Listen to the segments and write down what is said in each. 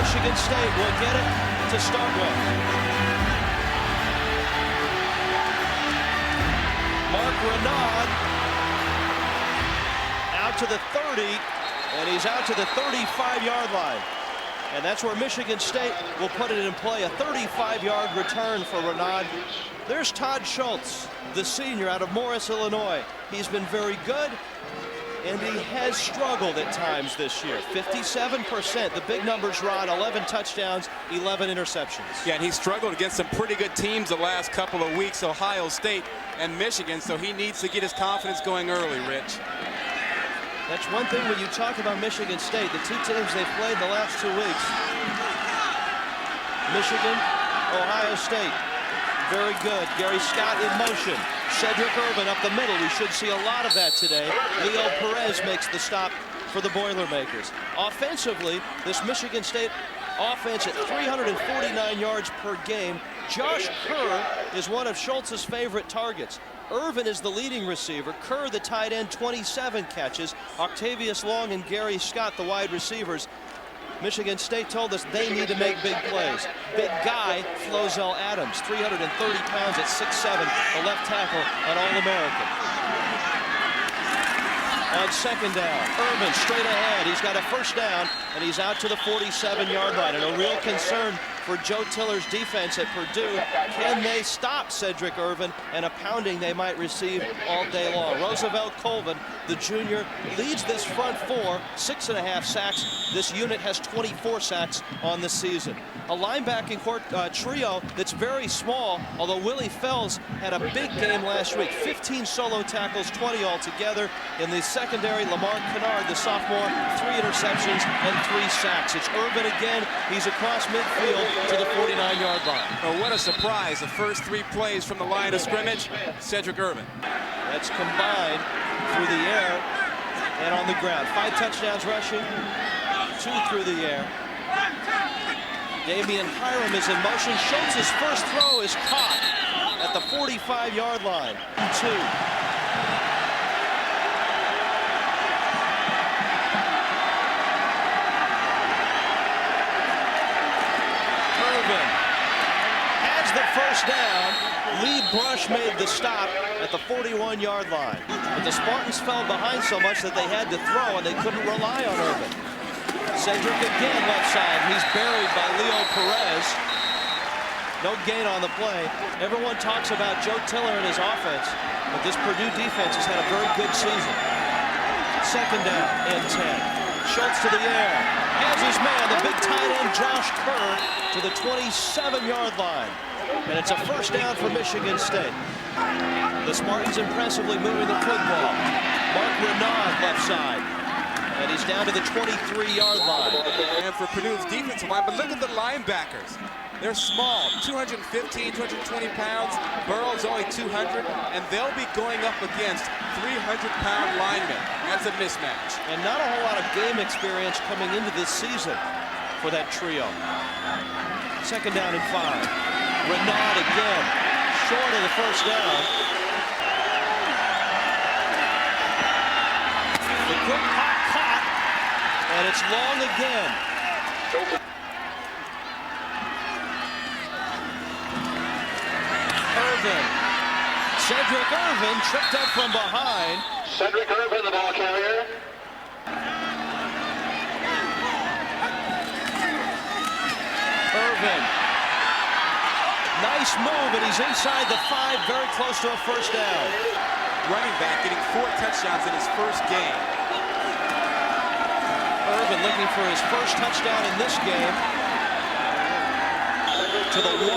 Michigan State will get it to start with. Mark Renaud out to the 30, and he's out to the 35-yard line. And that's where Michigan State will put it in play, a 35-yard return for Renaud. There's Todd Schultz, the senior out of Morris, Illinois. He's been very good, and he has struggled at times this year. 57%, the big numbers, Rod, 11 touchdowns, 11 interceptions. Yeah, and he struggled against some pretty good teams the last couple of weeks, Ohio State and Michigan, so he needs to get his confidence going early, Rich. That's one thing when you talk about Michigan State, the two teams they've played the last 2 weeks. Michigan, Ohio State, very good. Gary Scott in motion. Cedric Irvin up the middle. We should see a lot of that today. Leo Perez makes the stop for the Boilermakers. Offensively, this Michigan State offense at 349 yards per game. Josh Kerr is one of Schultz's favorite targets. Irvin is the leading receiver. Kerr, the tight end, 27 catches. Octavius Long and Gary Scott, the wide receivers. Michigan State told us they need to make big plays. Big guy, Flozell Adams, 330 pounds at 6'7", the left tackle, an All-American. On second down, Irvin straight ahead. He's got a first down, and he's out to the 47-yard line. And a real concern for Joe Tiller's defense at Purdue. Can they stop Cedric Irvin and a pounding they might receive all day long? Roosevelt Colvin, the junior, leads this front four, 6.5 sacks. This unit has 24 sacks on the season. A linebacking trio that's very small, although Willie Fells had a big game last week. 15 solo tackles, 20 altogether. In the secondary, Lamar Kennard, the sophomore, 3 interceptions and 3 sacks. It's Irvin again. He's across midfield to the 49-yard line. Oh, what a surprise. The first 3 plays from the line of scrimmage, Cedric Irvin. That's combined through the air and on the ground. 5 touchdowns rushing, 2 through the air. Damian Hiram is in motion. Schultz's first throw is caught at the 45-yard line. 2. Irvin has the first down. Lee Brush made the stop at the 41-yard line. But the Spartans fell behind so much that they had to throw, and they couldn't rely on Irvin. Cedric again left side. He's buried by Leo Perez. No gain on the play. Everyone talks about Joe Tiller and his offense, but this Purdue defense has had a very good season. Second down and 10. Schultz to the air. Has his man, the big tight end Josh Kerr, to the 27-yard line. And it's a first down for Michigan State. The Spartans impressively moving the football. Mark Renaud left side. And he's down to the 23-yard line. And for Purdue's defensive line, but look at the linebackers. They're small, 215, 220 pounds. Burrow's only 200, and they'll be going up against 300-pound linemen. That's a mismatch. And not a whole lot of game experience coming into this season for that trio. Second down and 5. Renaud again, short of the first down. The quick pop caught, and it's long again. Irvin. Cedric Irvin tripped up from behind. Cedric Irvin, the ball carrier. Irvin. Nice move, and he's inside the 5, very close to a first down. Running back getting 4 touchdowns in his first game. Irvin looking for his first touchdown in this game. To the 1.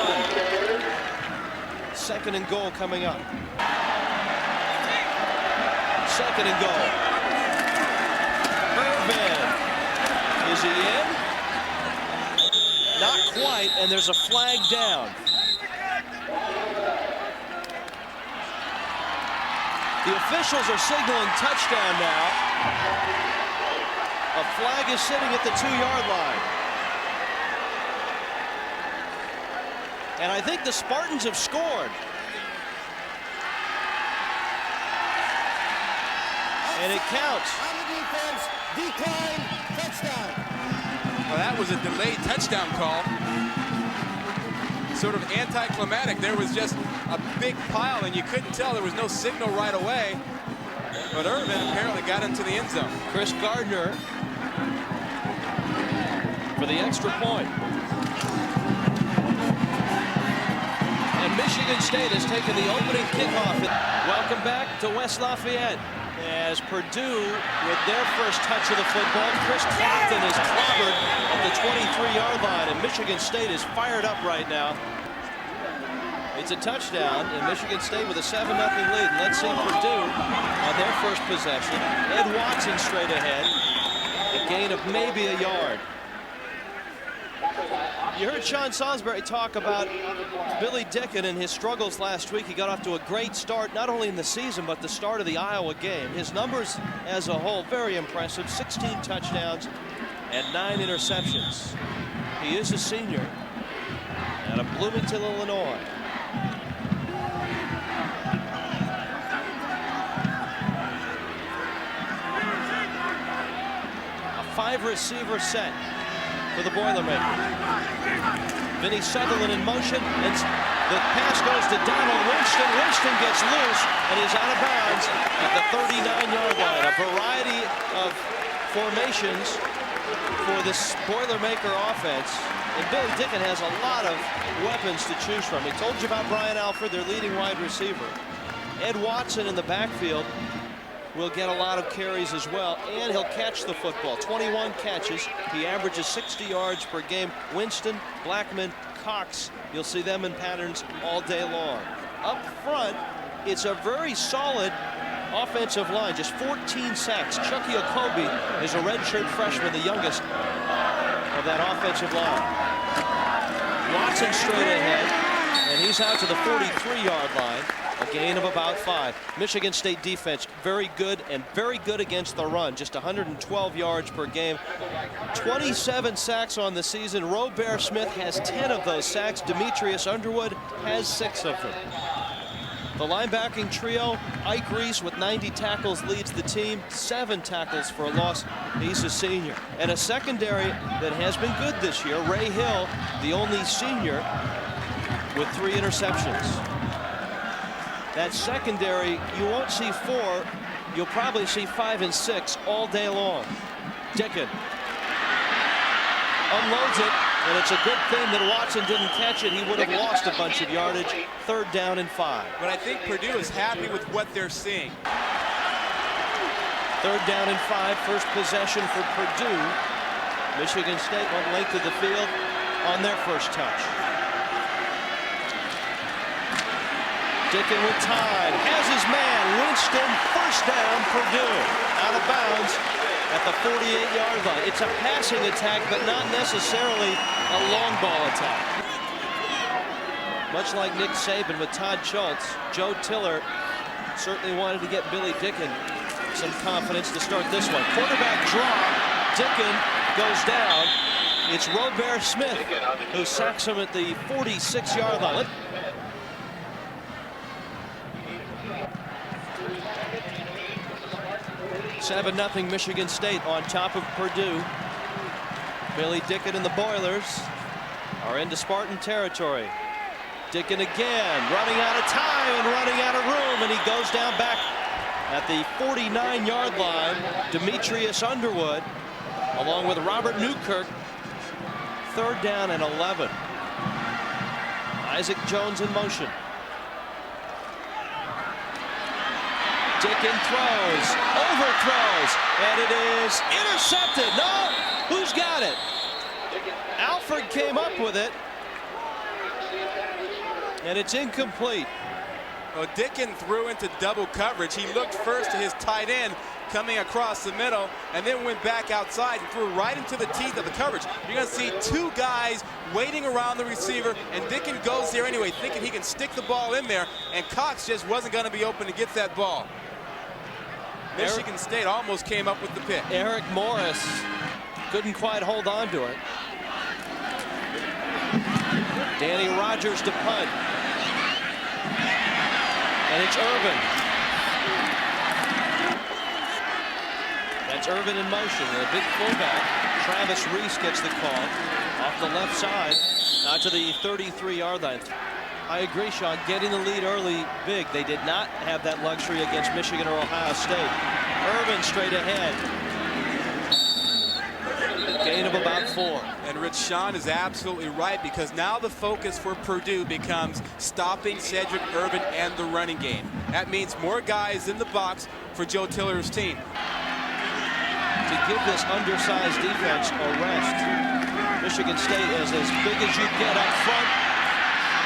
Second and goal coming up. Second and goal. Irvin. Is he in? Not quite, and there's a flag down. The officials are signaling touchdown now. A flag is sitting at the 2-yard line. And I think the Spartans have scored. And it counts. On the defense, decline, touchdown. Well, that was a delayed touchdown call. Sort of anticlimactic. There was just a big pile, and you couldn't tell. There was no signal right away. But Irvin apparently got into the end zone. Chris Gardner for the extra point. And Michigan State has taken the opening kickoff. Welcome back to West Lafayette. As Purdue, with their first touch of the football, Chris Clapton is clobbered at the 23-yard line, and Michigan State is fired up right now. It's a touchdown, and Michigan State with a 7-0 lead. Let's see Purdue on their first possession. Ed Watson straight ahead. A gain of maybe a yard. You heard Sean Salisbury talk about Billy Dicken and his struggles last week. He got off to a great start, not only in the season, but the start of the Iowa game. His numbers as a whole, very impressive. 16 touchdowns and 9 interceptions. He is a senior out of Bloomington, Illinois. A 5-receiver set for the Boilermaker. Vinny Sutherland in motion, and the pass goes to Donald Winston. Winston gets loose, and he's out of bounds at the 39-yard line. A variety of formations for this Boilermaker offense. And Billy Dicken has a lot of weapons to choose from. He told you about Brian Alford, their leading wide receiver. Ed Watson in the backfield will get a lot of carries as well, and he'll catch the football. 21 catches. He averages 60 yards per game. Winston, Blackman, Cox, you'll see them in patterns all day long. Up front, it's a very solid offensive line. Just 14 sacks. Chucky Okobe is a redshirt freshman, the youngest of that offensive line. Watson straight ahead, and he's out to the 43-yard line. A gain of about 5. Michigan State defense very good, and very good against the run. Just 112 yards per game. 27 sacks on the season. Robert Smith has 10 of those sacks. Demetrius Underwood has 6 of them. The linebacking trio, Ike Reese with 90 tackles leads the team. 7 tackles for a loss. He's a senior. And a secondary that has been good this year. Ray Hill, the only senior with 3 interceptions. That secondary, you won't see 4. You'll probably see 5 and 6 all day long. Dicken unloads it, and it's a good thing that Watson didn't catch it. He would have lost a bunch of yardage. 3rd down and 5. But I think Purdue is happy with what they're seeing. 3rd down and 5. First possession for Purdue. Michigan State went length of the field on their first touch. Dicken with time, has his man, Winston, first down, Purdue, out of bounds at the 48-yard line. It's a passing attack, but not necessarily a long ball attack. Much like Nick Saban with Todd Schultz, Joe Tiller certainly wanted to get Billy Dicken some confidence to start this one. Quarterback draw, Dicken goes down. It's Robert Smith who sacks him at the 46-yard line. 7-0 Michigan State on top of Purdue. Billy Dicken and the Boilers are into Spartan territory. Dicken again, running out of time and running out of room, and he goes down back at the 49-yard line. Demetrius Underwood, along with Robert Newkirk. 3rd down and 11. Isaac Jones in motion. Dicken throws, overthrows, and it is intercepted. No, who's got it? Alford came up with it, and it's incomplete. Well, Dicken threw into double coverage. He looked first to his tight end coming across the middle, and then went back outside and threw right into the teeth of the coverage. You're going to see 2 guys waiting around the receiver, and Dicken goes there anyway, thinking he can stick the ball in there, and Cox just wasn't going to be open to get that ball. Michigan State almost came up with the pick. Eric Morris couldn't quite hold on to it. Danny Rogers to punt. And it's Irvin. That's Irvin in motion. A big fullback. Travis Reese gets the call off the left side out to the 33-yard line. I agree, Sean. Getting the lead early, big. They did not have that luxury against Michigan or Ohio State. Irvin straight ahead. Gain of about 4. And Rich, Sean is absolutely right, because now the focus for Purdue becomes stopping Cedric Irvin and the running game. That means more guys in the box for Joe Tiller's team. To give this undersized defense a rest. Michigan State is as big as you get up front.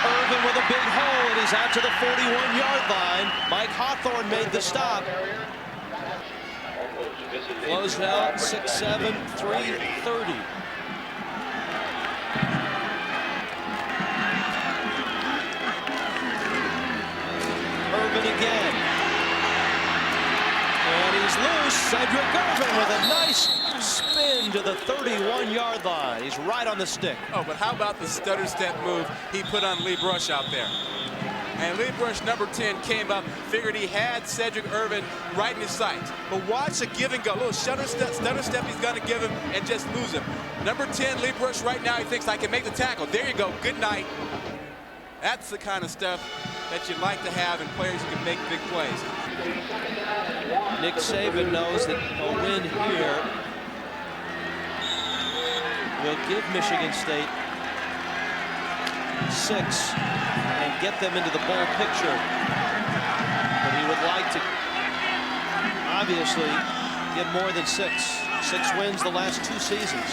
Irvin with a big hole, and he's out to the 41-yard line. Mike Hawthorne made the stop. Closed out 6'7", 330. Irvin again. And he's loose. Cedric Irvin with a nice spin to the 31-yard line. He's right on the stick. Oh, but how about the stutter step move he put on Lee Brush out there? And Lee Brush, number 10, came up, figured he had Cedric Irvin right in his sights. But watch the give and go. A little stutter step he's going to give him and just lose him. Number 10, Lee Brush, right now, he thinks, I can make the tackle. There you go. Good night. That's the kind of stuff that you like to have in players who can make big plays. Nick Saban knows that a win here will give Michigan State 6 and get them into the bowl picture. But he would like to obviously get more than 6. 6 wins the last 2 seasons.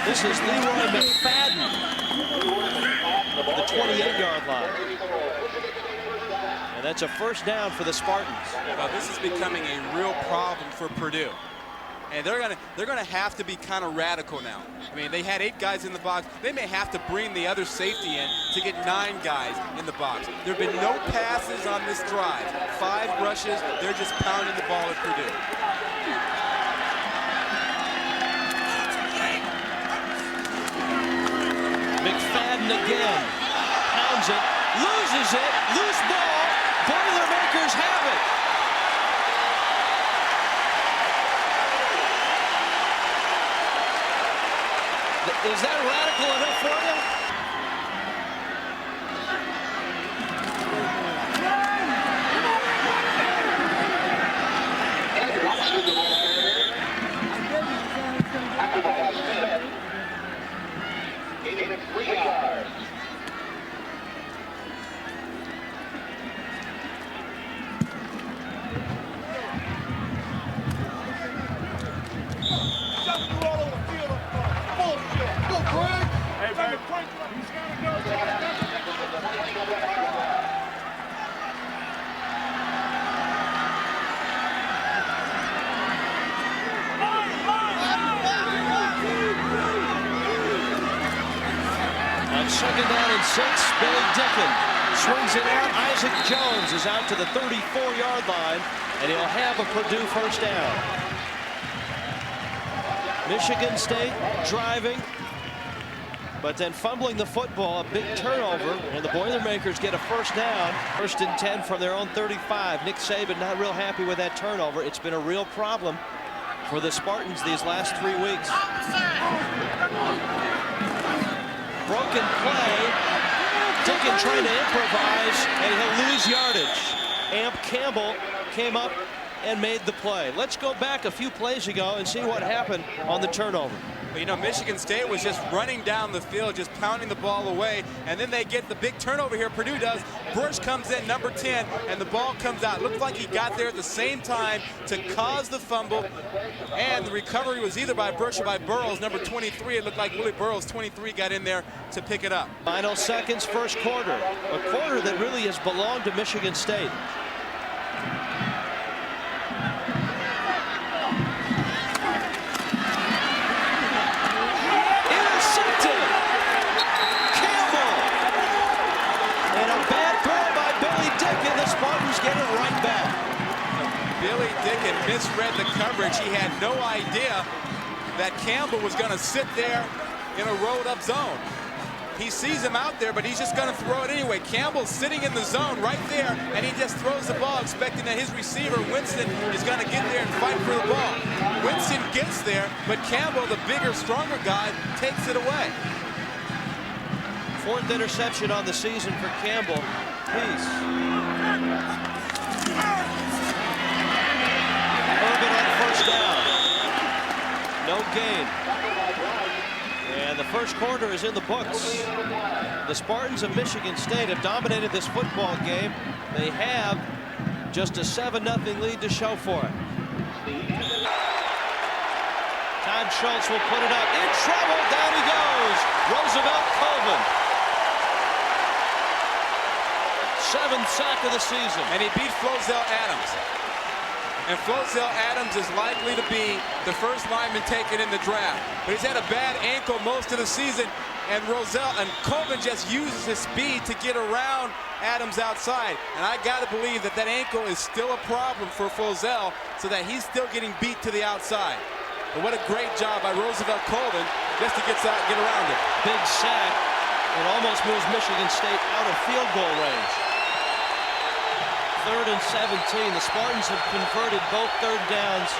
This is Leroy McFadden at the 28-yard line. And that's a first down for the Spartans. Well, this is becoming a real problem for Purdue. And they're gonna have to be kind of radical now. I mean, they had 8 guys in the box. They may have to bring the other safety in to get 9 guys in the box. There have been no passes on this drive. 5 rushes. They're just pounding the ball at Purdue. McFadden again. Pounds it. Loses it. Loose ball. Boilermakers have it. Is that radical enough for you? Second down and 6, Billy Dicken swings it out. Isaac Jones is out to the 34-yard line, and he'll have a Purdue first down. Michigan State driving, but then fumbling the football, a big turnover, and the Boilermakers get a first down. First and 10 from their own 35. Nick Saban not real happy with that turnover. It's been a real problem for the Spartans these last 3 weeks. Broken play. Dicken trying to improvise, and he'll lose yardage. Amp Campbell came up and made the play. Let's go back a few plays ago and see what happened on the turnover. Well, you know, Michigan State was just running down the field, just pounding the ball away, and then they get the big turnover here. Purdue does. Bush comes in, number 10, and the ball comes out. Looks like he got there at the same time to cause the fumble, and the recovery was either by Bush or by Burrows, number 23. It looked like Willie Burrows, 23, got in there to pick it up. Final seconds, first quarter. A quarter that really has belonged to Michigan State. Billy Dicken misread the coverage. He had no idea that Campbell was going to sit there in a rolled-up zone. He sees him out there, but he's just going to throw it anyway. Campbell's sitting in the zone right there, and he just throws the ball, expecting that his receiver, Winston, is going to get there and fight for the ball. Winston gets there, but Campbell, the bigger, stronger guy, takes it away. 4th interception on the season for Campbell. Peace. Urban on 1st down. No gain. And the 1st quarter is in the books. The Spartans of Michigan State have dominated this football game. They have just a 7-0 lead to show for it. Todd Schultz will put it up. In trouble. Down he goes. Roosevelt Colvin. 7th sack of the season. And he beat Flozell Adams. And Flozell Adams is likely to be the first lineman taken in the draft. But he's had a bad ankle most of the season. And Colvin just uses his speed to get around Adams outside. And I got to believe that that ankle is still a problem for Flozell, so that he's still getting beat to the outside. But what a great job by Roosevelt Colvin just to get around it. Big sack. It almost moves Michigan State out of field goal range. 3rd and 17. The Spartans have converted both 3rd downs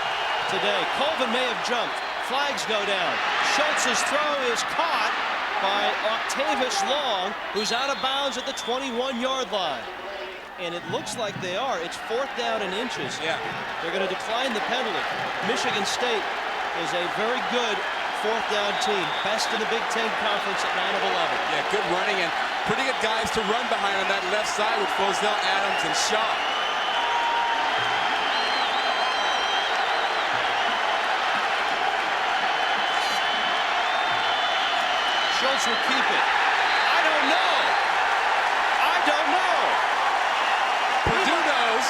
today. Colvin may have jumped. Flags go down. Schultz's throw is caught by Octavius Long, who's out of bounds at the 21-yard line. And it looks like they are. It's 4th down and inches. Yeah. They're going to decline the penalty. Michigan State is a very good 4th down team. Best in the Big Ten Conference at 9 of 11. Yeah, good running and pretty good guys to run behind on that left side with Flozell Adams and Shaw. Schultz will keep it. I don't know. I don't know. Purdue knows.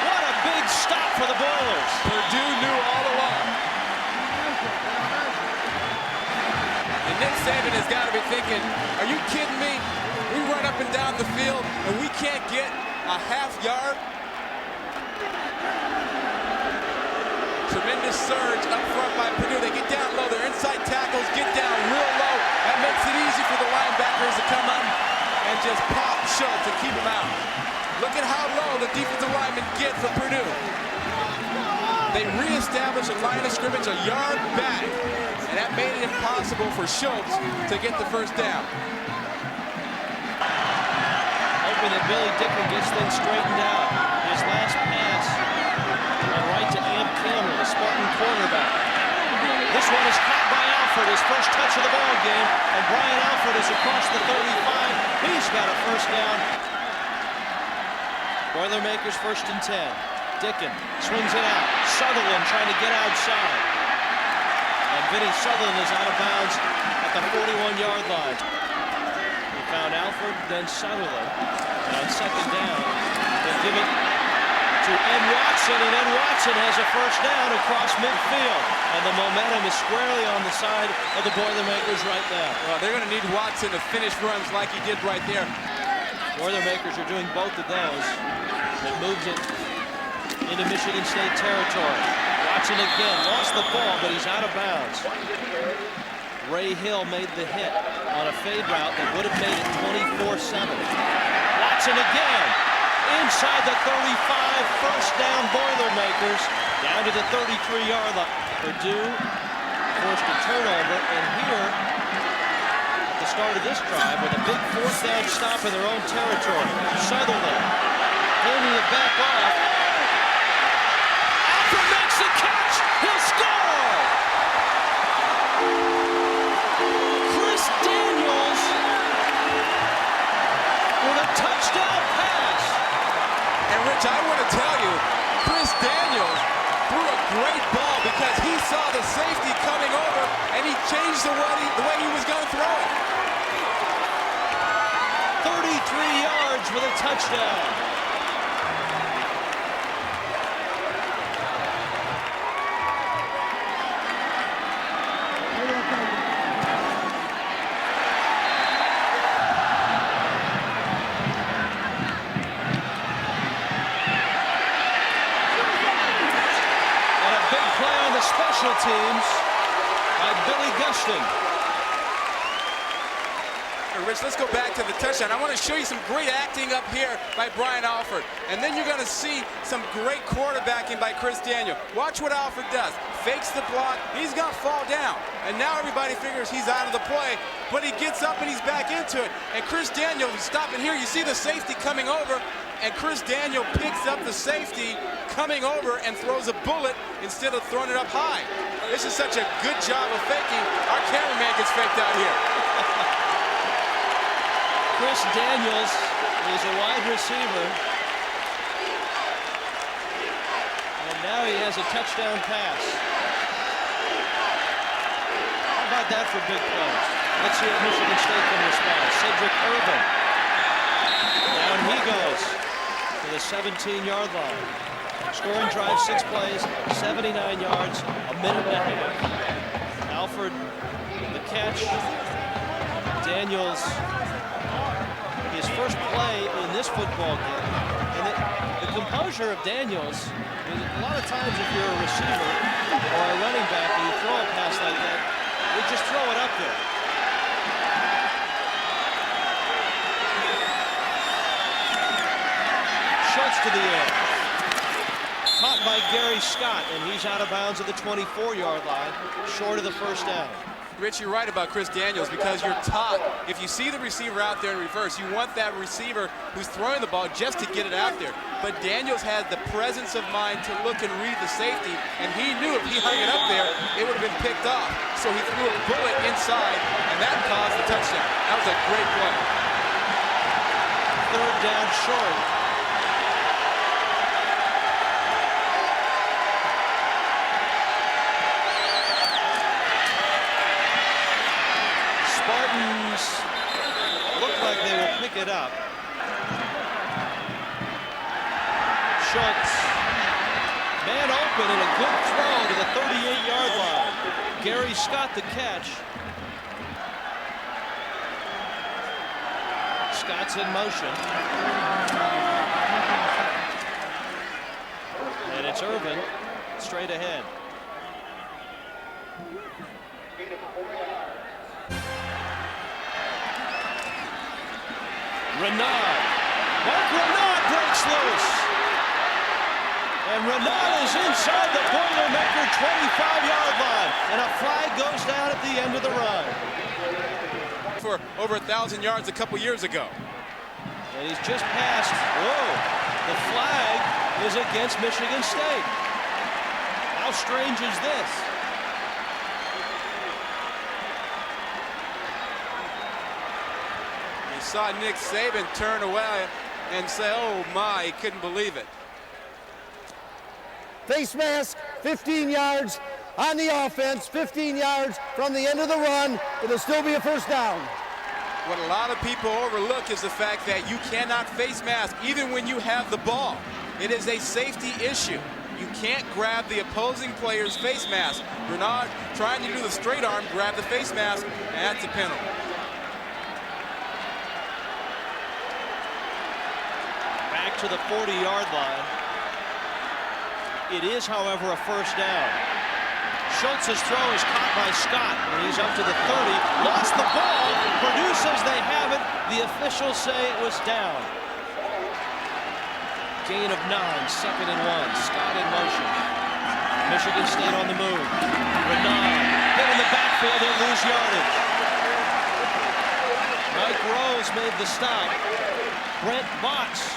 What a big stop for the Boilers. Purdue knew all along. And Nick Saban has got to be thinking, are you kidding me? We run up and down the field and we can't get a half yard. Tremendous surge up front by Purdue. They get down low. Their inside tackles get down real low. That makes it easy for the linebackers to come up and just pop Schultz and keep him out. Look at how low the defensive linemen get for Purdue. They reestablish a line of scrimmage a yard back, and that made it impossible for Schultz to get the 1st down. Hoping that Billy Dicker gets things straightened out. His last pass went right to Amp Campbell, the Spartan quarterback. This one is caught by Alford, his first touch of the ball game, and Brian Alford is across the 35. He's got a 1st down. Boilermakers 1st and 10. Dicken swings it out. Sutherland trying to get outside. And Vinny Sutherland is out of bounds at the 41-yard line. He found Alford, then Sutherland. And on 2nd down, they give it to Ed Watson, and Ed Watson has a 1st down across midfield. And the momentum is squarely on the side of the Boilermakers right now. Well, they're going to need Watson to finish runs like he did right there. Boilermakers are doing both of those. It moves it into Michigan State territory. Watson again, lost the ball, but he's out of bounds. Ray Hill made the hit on a fade route that would have made it 24-7. Watson again, inside the 35, 1st down Boilermakers, down to the 33-yard line. Purdue forced a turnover, and here, at the start of this drive, with a big 4th down stop in their own territory. Sutherland handing it back off. Alford makes the catch. He'll score. Chris Daniels with a touchdown pass. And Rich, I want to tell you, Chris Daniels threw a great ball because he saw the safety coming over and he changed the way he was going to throw it. 33 yards with a touchdown. Special teams. by Billy Gustin. Rich, let's go back to the touchdown. I want to show you some great acting up here by Brian Alford. And then you're going to see some great quarterbacking by Chris Daniel. Watch what Alford does. Fakes the block. He's going to fall down. And now everybody figures he's out of the play. But he gets up and he's back into it. And Chris Daniel, stop it here. You see the safety coming over. And Chris Daniel picks up the safety coming over and throws a bullet instead of throwing it up high. This is such a good job of faking. Our cameraman gets faked out here. Chris Daniels is a wide receiver. And now he has a touchdown pass. How about that for big plays? Let's see if Michigan State can respond. Cedric Irvin. Down he goes to the 17-yard line. Scoring drive, 6 plays, 79 yards, a minute and a half. Alford, the catch. Daniels, his first play in this football game. And the composure of Daniels, a lot of times if you're a receiver or a running back and you throw a pass like that, you just throw it up there. Schultz to the air. Caught by Gary Scott, and he's out of bounds at the 24-yard line, short of the first down. Rich, you're right about Chris Daniels because you're taught if you see the receiver out there in reverse, you want that receiver who's throwing the ball just to get it out there. But Daniels had the presence of mind to look and read the safety, and he knew if he hung it up there, it would have been picked off. So he threw a bullet inside, and that caused the touchdown. That was a great play. Third down short. Spartans look like they will pick it up. Schultz, man open and a good throw to the 38-yard line. Gary Scott the catch. Scott's in motion. And it's Irvin straight ahead. Renard. Mark Renard breaks loose. And Renard is inside the Boilermaker 25-yard line. And a flag goes down at the end of the run. For over 1,000 yards a couple years ago. And he's just passed. Whoa. The flag is against Michigan State. How strange is this? Saw Nick Saban turn away and say, oh my, he couldn't believe it. Face mask, 15 yards on the offense, 15 yards from the end of the run. It'll still be a first down. What a lot of people overlook is the fact that you cannot face mask even when you have the ball. It is a safety issue. You can't grab the opposing player's face mask. Bernard trying to do the straight arm, grab the face mask, and that's a penalty. To the 40-yard line. It is, however, a first down. Schultz's throw is caught by Scott, and he's up to the 30. Lost the ball. Purdue says they have it. The officials say it was down. Gain of 9, 2nd and 1. Scott in motion. Michigan State on the move. Renard hit in the backfield and lose yardage. Mike Rose made the stop. Brent Botts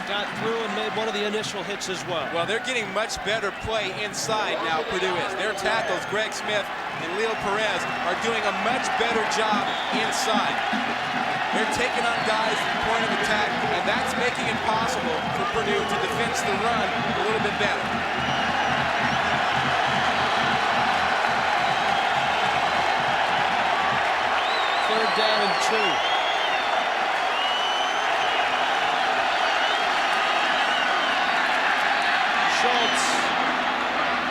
got through and made one of the initial hits as well. Well, they're getting much better play inside now, Purdue is. Their tackles, Greg Smith and Leo Perez, are doing a much better job inside. They're taking on guys at the point of attack, and that's making it possible for Purdue to defense the run a little bit better. Third down and 2. Schultz,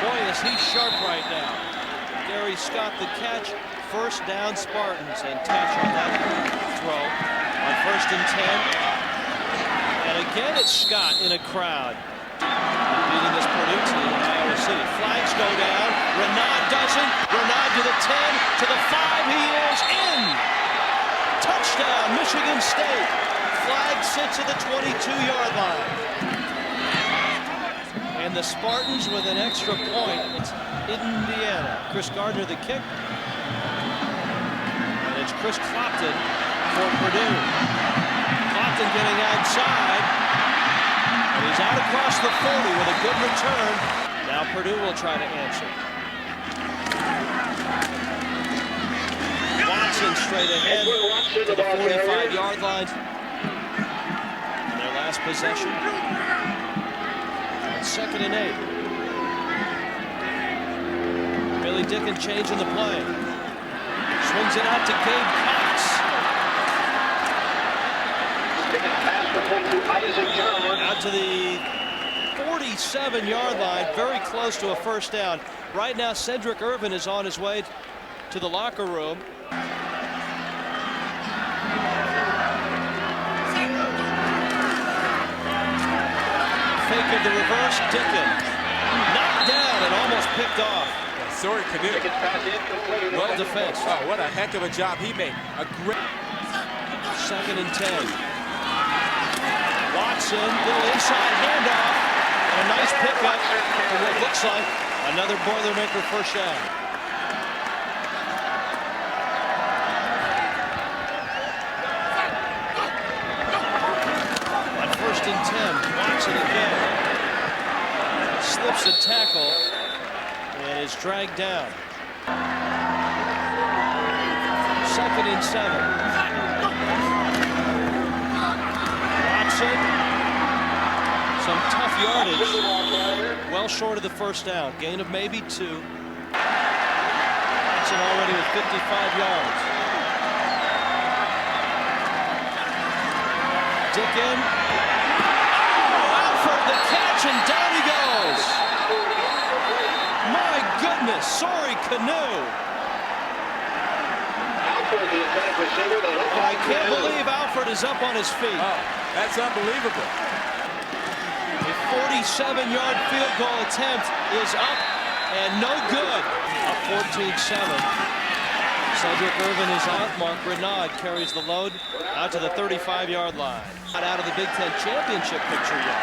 boy, is he sharp right now. Gary Scott the catch, first down Spartans, and touch on that throw on 1st and 10. And again, it's Scott in a crowd beating this Purdue team in Iowa City. Flags go down. Renard doesn't. Renard to the 10, to the 5, he is in! Touchdown, Michigan State. Flag sits at the 22-yard line. And the Spartans with an extra point. It's Indiana. Chris Gardner the kick. And it's Chris Clopton for Purdue. Clopton getting outside. And he's out across the 40 with a good return. Now Purdue will try to answer. Watson straight ahead to the 45-yard line. Their last possession. On 2nd and 8. Billy Dickens changing the play. Swings it out to Gabe Cox. Out to the 47-yard line, very close to a first down. Right now, Cedric Irvin is on his way to the locker room. Fake of the reverse, Dickens. Knocked down and almost picked off. Sorry, Canoe. Well defensed. Oh, what a heck of a job he made. A great 2nd and 10. Watson, little inside handoff, and a nice pickup for what looks like another Boilermaker first down. On 1st and 10, Watson again. Slips a tackle and is dragged down. 2nd and 7. Some tough yardage, well short of the first down. Gain of maybe 2. Watson already with 55 yards. Dickens. Oh, Alford the catch, and down he goes. My goodness, sorry, Canoe. I can't believe Alford is up on his feet. Oh, that's unbelievable. A 47-yard field goal attempt is up and no good. Up 14-7. Cedric Irvin is out. Mark Renaud carries the load out to the 35-yard line. Not out of the Big Ten championship picture yet.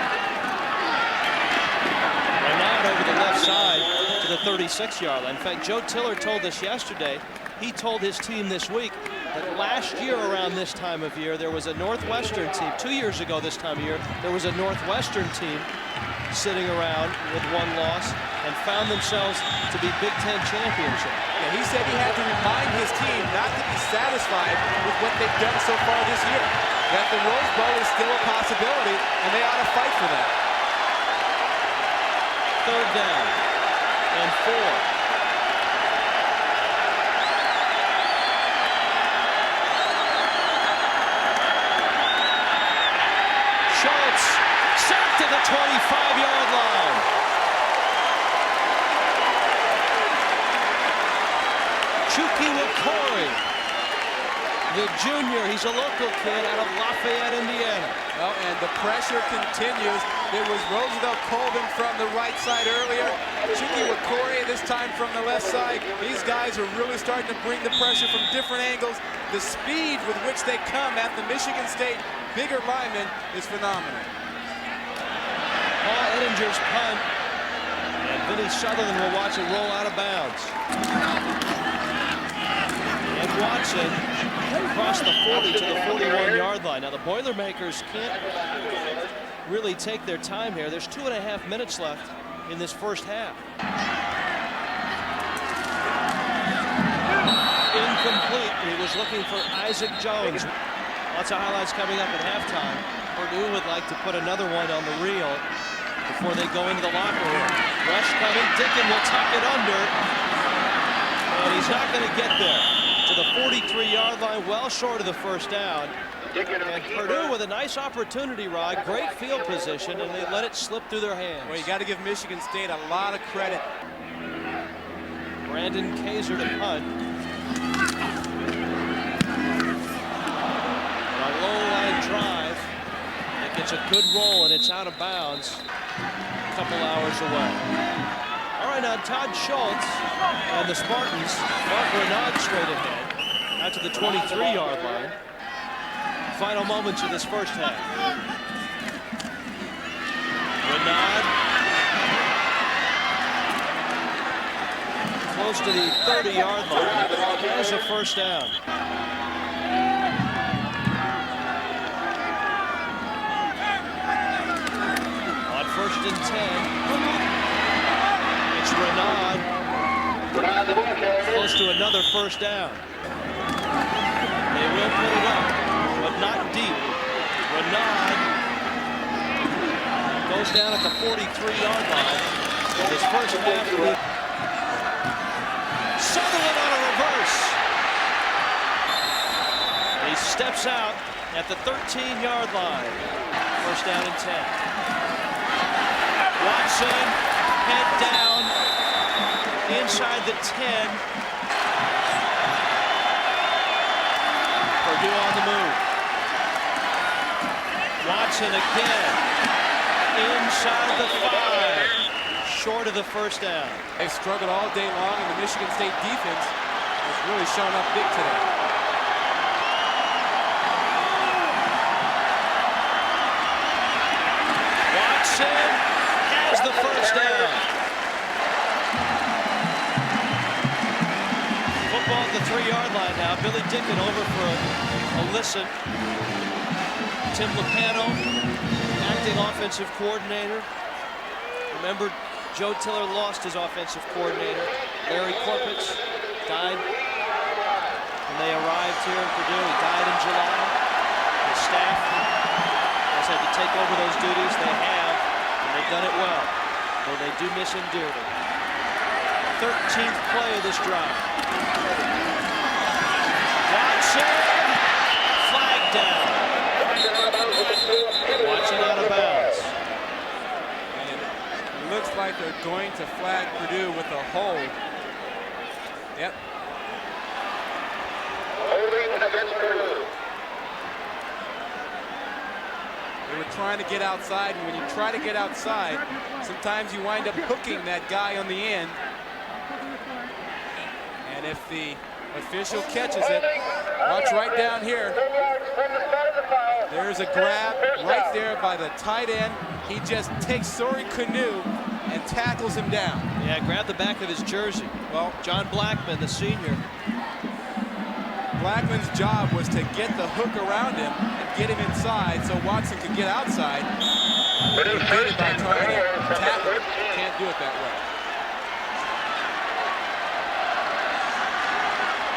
Renaud over the left side to the 36-yard line. In fact, Joe Tiller told us yesterday, he told his team this week that last year around this time of year, there was a Northwestern team. 2 years ago this time of year, there was a Northwestern team sitting around with 1 loss and found themselves to be Big Ten championship. Yeah, he said he had to remind his team not to be satisfied with what they've done so far this year. That the Rose Bowl is still a possibility, and they ought to fight for that. 3rd down and 4. Sacked to the 25-yard line. Chucky Wakori, the junior, he's a local kid out of Lafayette, Indiana. Well, and the pressure continues. There was Roosevelt Colvin from the right side earlier. Chucky Wakori this time from the left side. These guys are really starting to bring the pressure from different angles. The speed with which they come at the Michigan State bigger linemen is phenomenal. Paul Ettinger's punt, and Vinny Sutherland will watch it roll out of bounds. And Watson across the 40 to the 41-yard line. Now the Boilermakers can't really take their time here. There's 2.5 minutes left in this first half. Incomplete. He was looking for Isaac Jones. Lots of highlights coming up at halftime. Purdue would like to put another one on the reel before they go into the locker room. Rush coming. Dickens will tuck it under. And he's not going to get there. To the 43-yard line, well short of the first down. And Purdue with a nice opportunity, Rod. Great field position, and they let it slip through their hands. Well, you got to give Michigan State a lot of credit. Brandon Kaiser to punt. And a low-line drive. It gets a good roll, and it's out of bounds a couple hours away. All right. trying on Todd Schultz and the Spartans. Mark Renaud straight ahead out to the 23-yard line. Final moments of this first half. Renaud close to the 30-yard line. There's a first down. On 1st and 10, it's Renaud. Close to another first down. They will put it up, but not deep. Renaud goes down at the 43-yard line. His first half. Sutherland on a reverse. He steps out at the 13-yard line. First down and 10. Watson, head down, inside the 10. Purdue on the move. Watson again, inside the 5, short of the first down. They struggled all day long, and the Michigan State defense has really shown up big today. Watson has the first down. Football at the 3-yard line now. Billy Dickon over for a listen. Tim Lopano, acting offensive coordinator. Remember, Joe Tiller lost his offensive coordinator. Larry Corpitz died when they arrived here in Purdue. He died in July. The staff has had to take over those duties. They have, and they've done it well, though they do miss him dearly. 13th play of this drive. Watson, flag down. Watson out of bounds. And it looks like they're going to flag Purdue with a hold. Yep. Holding against Purdue. They were trying to get outside, and when you try to get outside, sometimes you wind up hooking that guy on the end. And if the official catches it, watch right down here. There's a grab right there by the tight end. He just takes Sori Canoe and tackles him down. Yeah, grab the back of his jersey. Well, John Blackman, the senior. Blackman's job was to get the hook around him and get him inside so Watson could get outside. He did it by trying to tackle him. Can't do it that way.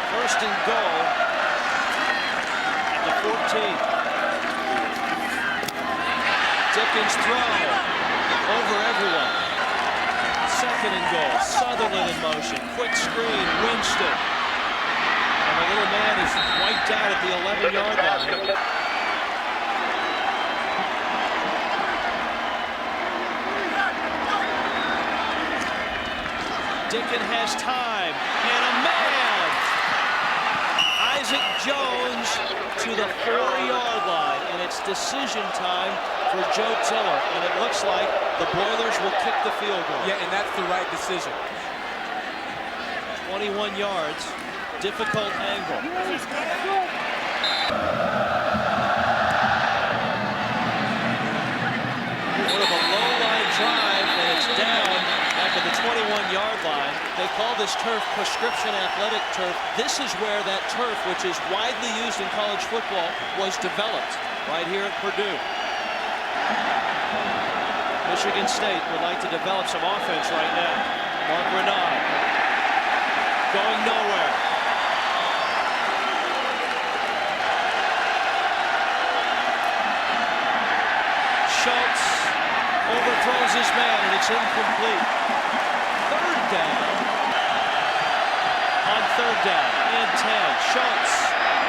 First and goal at the 14. Dickens throw over everyone. Second and goal. Sutherland in motion. Quick screen. Winston. And the little man is wiped out at the 11-yard line. Dickens has time. And a man. Isaac Jones to the 4-yard line. And it's decision time for Joe Tiller, and it looks like the Boilers will kick the field goal. Yeah, and that's the right decision. 21 yards, difficult angle. Sort of a low-line drive, and it's down back at the 21-yard line. They call this turf prescription athletic turf. This is where that turf, which is widely used in college football, was developed, right here at Purdue. Michigan State would like to develop some offense right now. Mark Renaud going nowhere. Schultz overthrows his man, and it's incomplete. Third down. On third down and 10. Schultz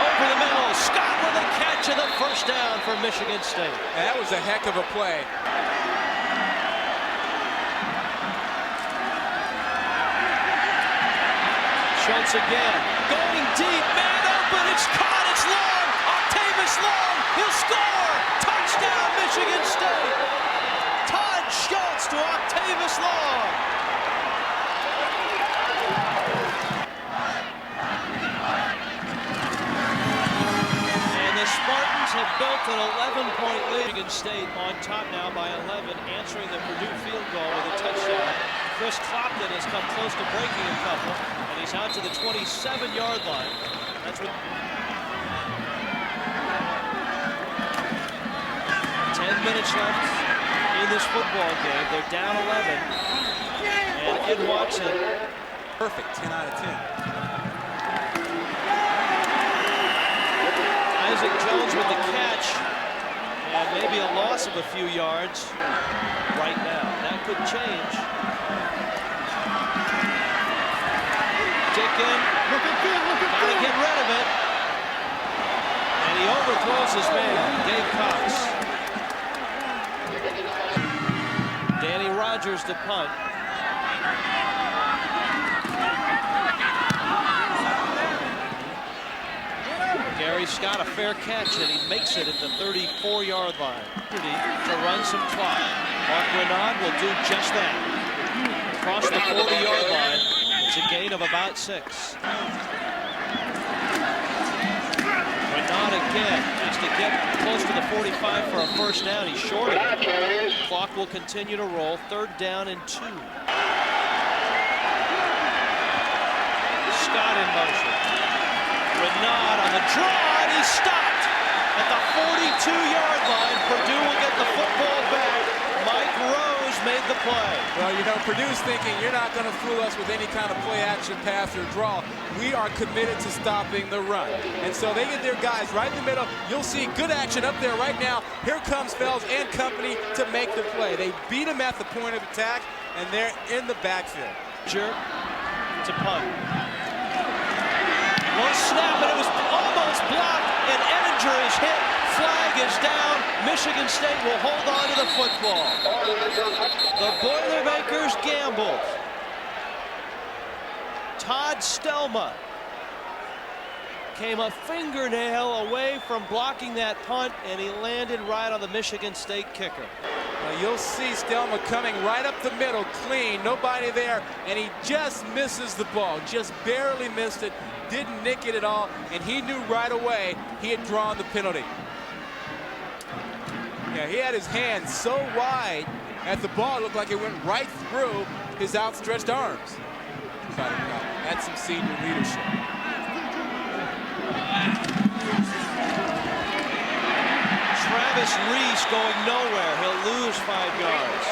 over the middle. Scott with a catch of the first down for Michigan State. That was a heck of a play. Schultz again, going deep, man open, it's caught, it's long, Octavius Long, he'll score, touchdown Michigan State. Todd Schultz to Octavius Long. an 11-point lead. Michigan State on top now by 11, answering the Purdue field goal with a touchdown. Chris Clopton has come close to breaking a couple, and he's out to the 27-yard line. That's what 10 minutes left in this football game. They're down 11. And Ed Watson. Perfect, 10 out of 10. Isaac Jones with the catch. And maybe a loss of a few yards right now. That could change. Dickin. Gotta get rid of it. And he overthrows his man, Dave Cox. Danny Rogers to punt. Gary Scott a fair catch, and he makes it at the 34-yard line. To run some clock. Mark Renaud will do just that. Across the 40-yard line, it's a gain of about 6. Renaud again needs to get close to the 45 for a first down. He's short of it. Clock will continue to roll. 3rd down and 2. Scott in motion. Renaud on the draw, and he's stopped at the 42-yard line. Purdue will get the football back. Mike Rose made the play. Well, you know, Purdue's thinking you're not going to fool us with any kind of play action, pass, or draw. We are committed to stopping the run. And so they get their guys right in the middle. You'll see good action up there right now. Here comes Fells and company to make the play. They beat him at the point of attack, and they're in the backfield. Jerk to punt. One snap, and it was almost blocked, and Ettinger is hit. Flag is down. Michigan State will hold on to the football. The Boilermakers gambled. Todd Stelma came a fingernail away from blocking that punt, and he landed right on the Michigan State kicker. Now you'll see Stelma coming right up the middle, clean, nobody there, and he just misses the ball, just barely missed it, didn't nick it at all, and he knew right away he had drawn the penalty. Yeah, he had his hand so wide at the ball, it looked like it went right through his outstretched arms. But that's some senior leadership. Travis Reese going nowhere. He'll lose 5 yards.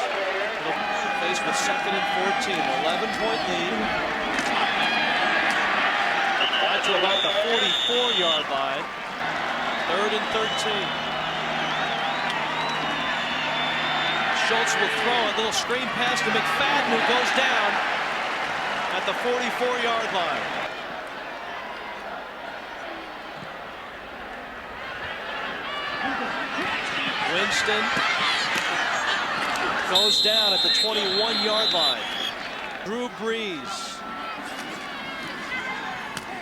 Faced with 2nd and 14, 11-point lead. Got to about the 44-yard line. 3rd and 13. Schultz will throw a little screen pass to McFadden, who goes down at the 44-yard line. Winston goes down at the 21-yard line. Drew Brees.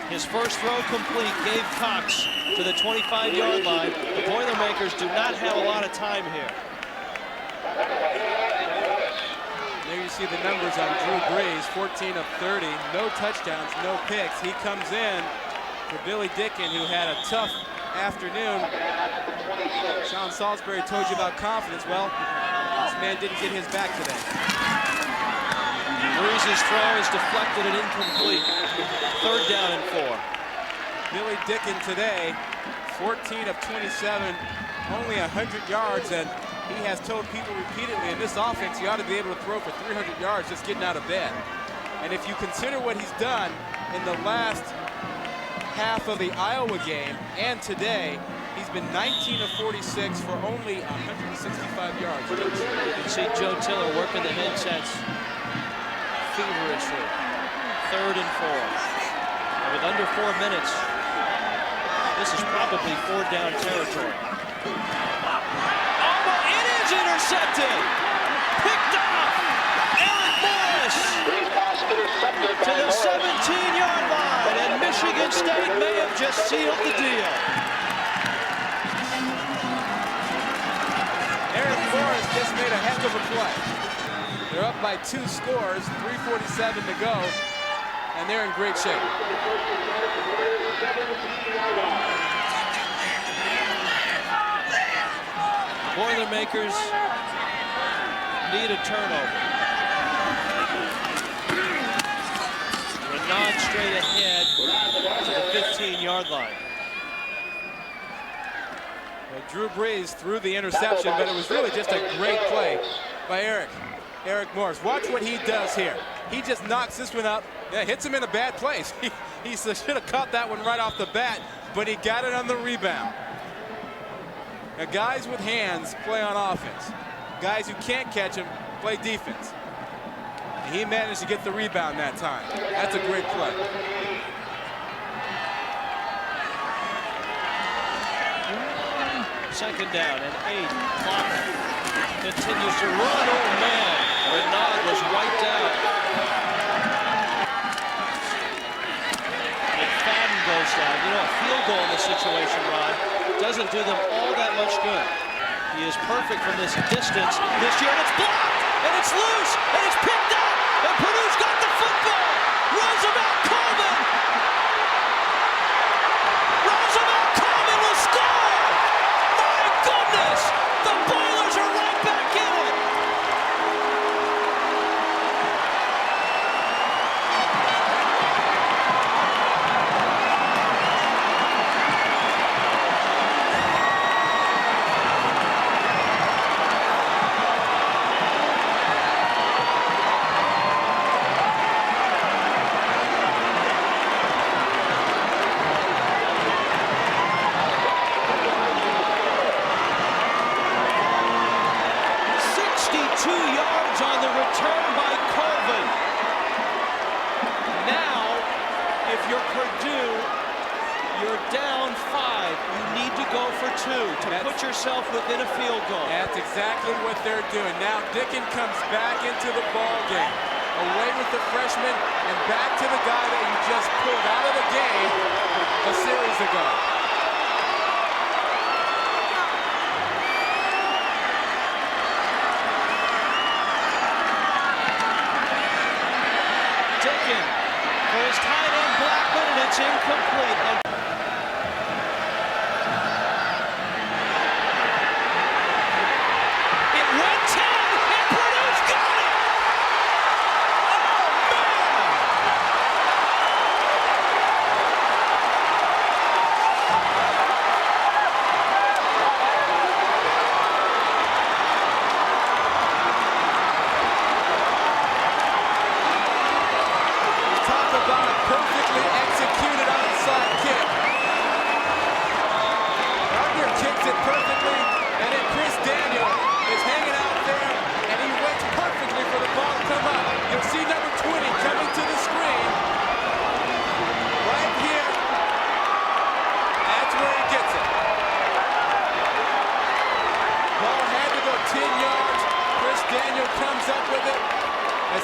His first throw complete gave Cox to the 25-yard line. The Boilermakers do not have a lot of time here. There you see the numbers on Drew Brees, 14 of 30, no touchdowns, no picks. He comes in for Billy Dickin, who had a tough afternoon. Sean Salisbury told you about confidence. Well, this man didn't get his back today. Brees' throw is deflected and incomplete. 3rd down and 4. Billy Dickin today, 14 of 27, only 100 yards, and he has told people repeatedly in this offense he ought to be able to throw for 300 yards just getting out of bed. And if you consider what he's done in the last half of the Iowa game and today, he's been 19 of 46 for only 165 yards. You can see Joe Tiller working the headsets feverishly. 3rd and 4. And with under 4 minutes, this is probably 4th down territory. Intercepted, picked off, Eric Morris to the 17-yard line, and Michigan State may have just sealed the deal. Eric Morris just made a heck of a play. They're up by 2 scores, 3:47 to go, and they're in great shape. Boilermakers need a turnover. Renaud straight ahead to the 15-yard line. Well, Drew Brees threw the interception, but it was really just a great play by Eric Morris. Watch what he does here. He just knocks this one up. Yeah, hits him in a bad place. He should have caught that one right off the bat, but he got it on the rebound. Now, guys with hands play on offense. Guys who can't catch them play defense. And he managed to get the rebound that time. That's a great play. Second down and 8. Clock continues to run. Oh, man. Renaud was wiped out. McFadden goes down. You know, a field goal in this situation, Ron, doesn't do them all that much good. He is perfect from this distance this year, and it's blocked, and it's loose, and it's picked up, and Purdue's got the football. Roosevelt Coleman. Roosevelt Coleman will score. My goodness, the Boilers are right back in it. Within a field goal. That's exactly what they're doing. Now Dickin comes back into the ball game. Away with the freshman and back to the guy that you just pulled out of the game a series ago. Dickin for his tight end Blackman, and it's incomplete. And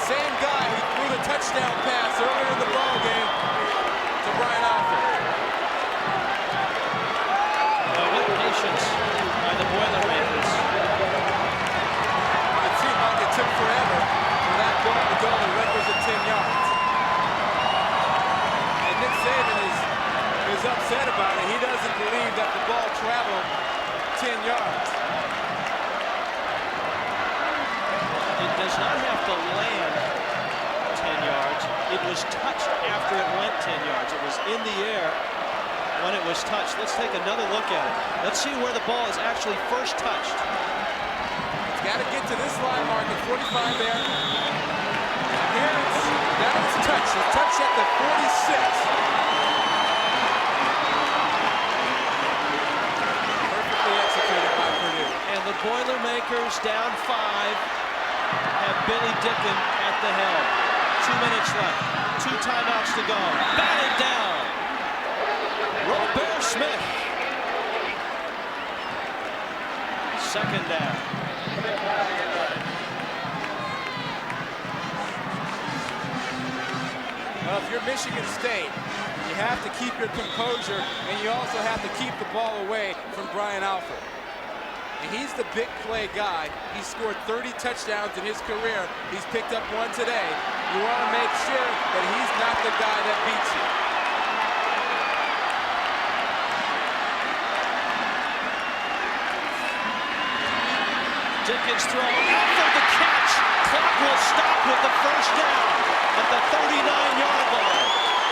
same guy who threw the touchdown pass earlier in the ball game to Brian Alford. What patience by the Boilermakers. It seemed like it took forever for that ball to go the requisite 10 yards. And Nick Saban is upset about it. He doesn't believe that the ball traveled 10 yards. It does not have to land 10 yards. It was touched after it went 10 yards. It was in the air when it was touched. Let's take another look at it. Let's see where the ball is actually first touched. It's got to get to this line mark at 45 there. Here it's touched. It's touched at the 46. Perfectly executed by Purdue. And the Boilermakers down 5. Have Billy Dickin at the helm. 2 minutes left. 2 timeouts to go. Batted down. Robert Smith. Second down. Well, if you're Michigan State, you have to keep your composure, and you also have to keep the ball away from Brian Alford. And he's the big play guy. He's scored 30 touchdowns in his career. He's picked up 1 today. You want to make sure that he's not the guy that beats you. Dickens throw out for the catch. Clock will stop with the first down at the 39-yard line.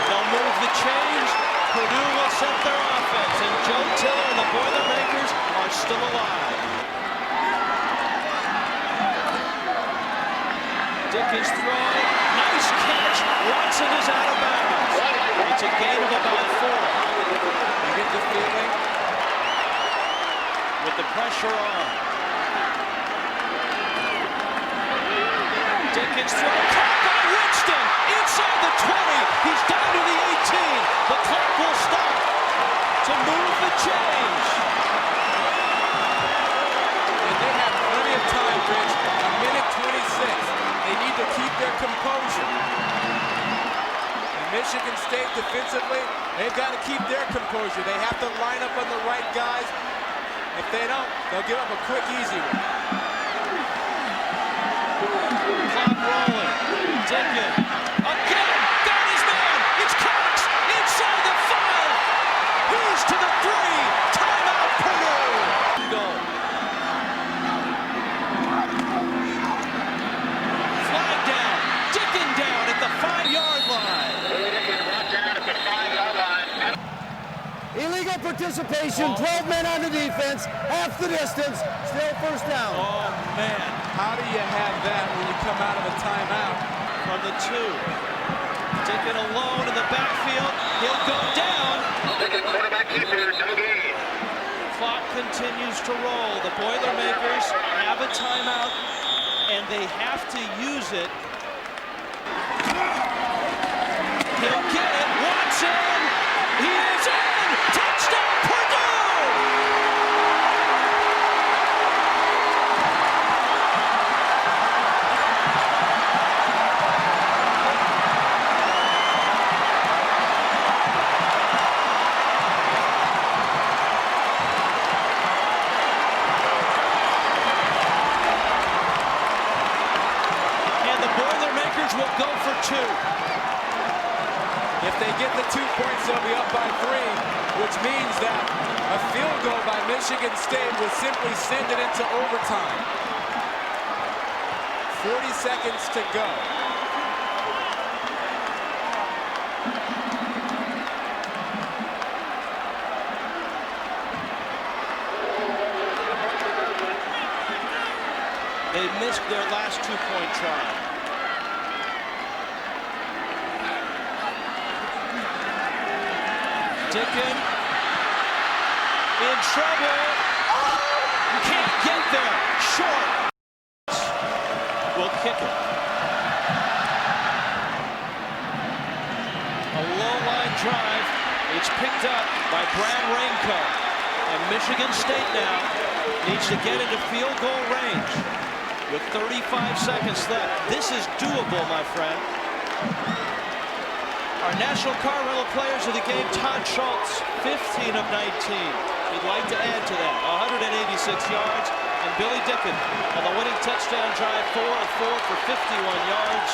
They'll move the chains. Purdue will set their offense, and Joe Tiller and the Boilermakers are still alive. Dickens throw, nice catch. Watson is out of bounds. It's a gain of about 4. You get the feeling with the pressure on. Dickens throw, caught by Winston, inside the 20. He's down to the 18. The clock will stop to move the change. And they have plenty of time, Rich. A minute 26. They need to keep their composure. And Michigan State defensively, they've got to keep their composure. They have to line up on the right guys. If they don't, they'll give up a quick, easy one. Clock rolling. Dickens. Again. Got his man. It's Cox. Inside the 5. He's to the 3. Timeout Purdue. Go. Flag down. Dickens down at the 5-yard line. Illegal participation, 12 men on the defense, half the distance, still first down. Oh, man. How do you have that when you come out of a timeout? From the 2. Dickens alone in the backfield. He'll go down. Quarterback keeper, no gain. Clock continues to roll. The Boilermakers have a timeout, and they have to use it. He'll get it. Watson! He is in! Touchdown, Purdue! And the Boilermakers will go for 2. If they get the 2 points, they'll be up by 3, which means that a field goal by Michigan State will simply send it into overtime. 40 seconds to go. They missed their last 2-point try. Dickens in trouble. Can't get there. Short. Will kick it. A low line drive. It's picked up by Brad Rainco. And Michigan State now needs to get into field goal range with 35 seconds left. This is doable, my friend. Our National Car Rental Players of the Game, Todd Schultz, 15 of 19. He'd like to add to that, 186 yards. And Billy Dickens on the winning touchdown drive, 4 of 4 for 51 yards.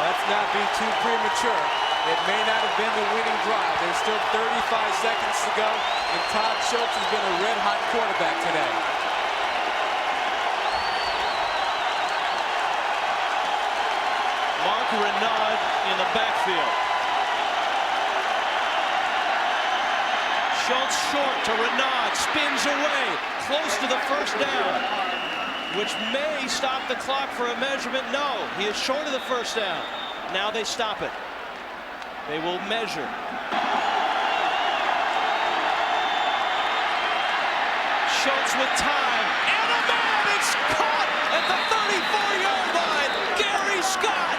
Let's not be too premature. It may not have been the winning drive. There's still 35 seconds to go, and Todd Schultz has been a red-hot quarterback today. Mark Renaud in the backfield. Schultz short to Renaud, spins away, close to the first down, which may stop the clock for a measurement. No, he is short of the first down. Now they stop it. They will measure. Schultz with time, and a man, it's caught at the 34-yard line. Gary Scott,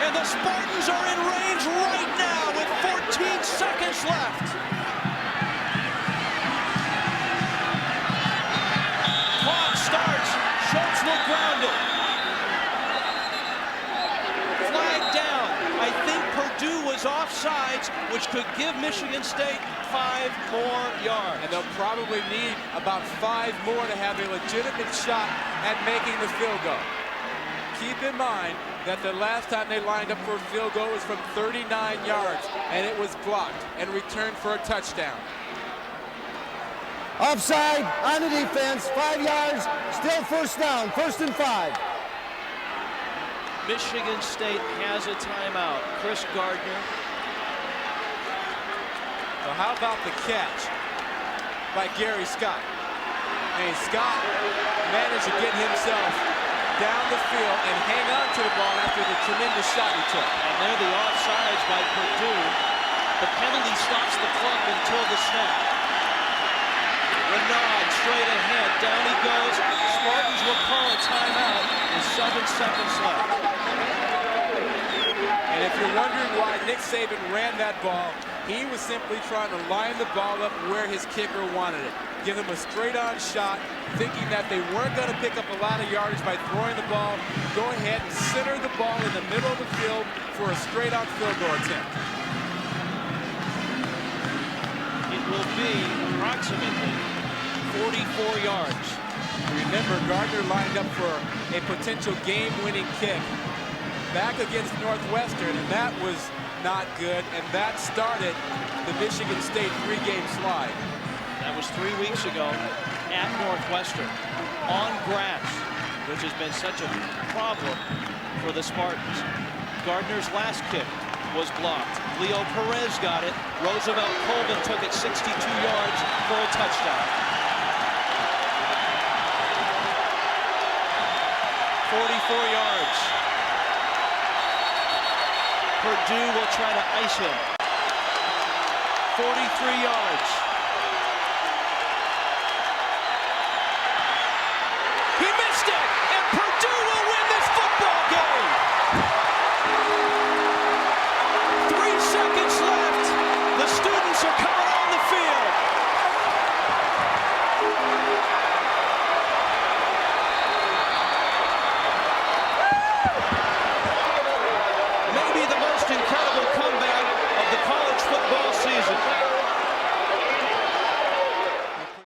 and the Spartans are in range right now with 14 seconds left. Clock starts. Schultz will ground it. Flag down. I think Purdue was offsides, which could give Michigan State 5 more yards. And they'll probably need about 5 more to have a legitimate shot at making the field goal. Keep in mind that the last time they lined up for a field goal was from 39 yards, and it was blocked and returned for a touchdown. Offside on the defense, 5 yards, still first down, 1st and 5. Michigan State has a timeout. Chris Gardner. So how about the catch by Gary Scott? And Scott managed to get himself down the field and hang on to the ball after the tremendous shot he took. And they're the offsides by Purdue. The penalty stops the clock until the snap. Renaud straight ahead. Down he goes. Spartans will call a timeout with 7 seconds left. And if you're wondering why Nick Saban ran that ball, he was simply trying to line the ball up where his kicker wanted it. Give him a straight-on shot, thinking that they weren't going to pick up a lot of yardage by throwing the ball. Go ahead and center the ball in the middle of the field for a straight-on field goal attempt. It will be approximately 44 yards. Remember, Gardner lined up for a potential game-winning kick back against Northwestern, and that was not good, and that started the Michigan State 3-game slide. That was 3 weeks ago at Northwestern on grass, which has been such a problem for the Spartans. Gardner's last kick was blocked. Leo Perez got it. Roosevelt Colvin took it 62 yards for a touchdown. 44 yards. Purdue will try to ice him. 43 yards.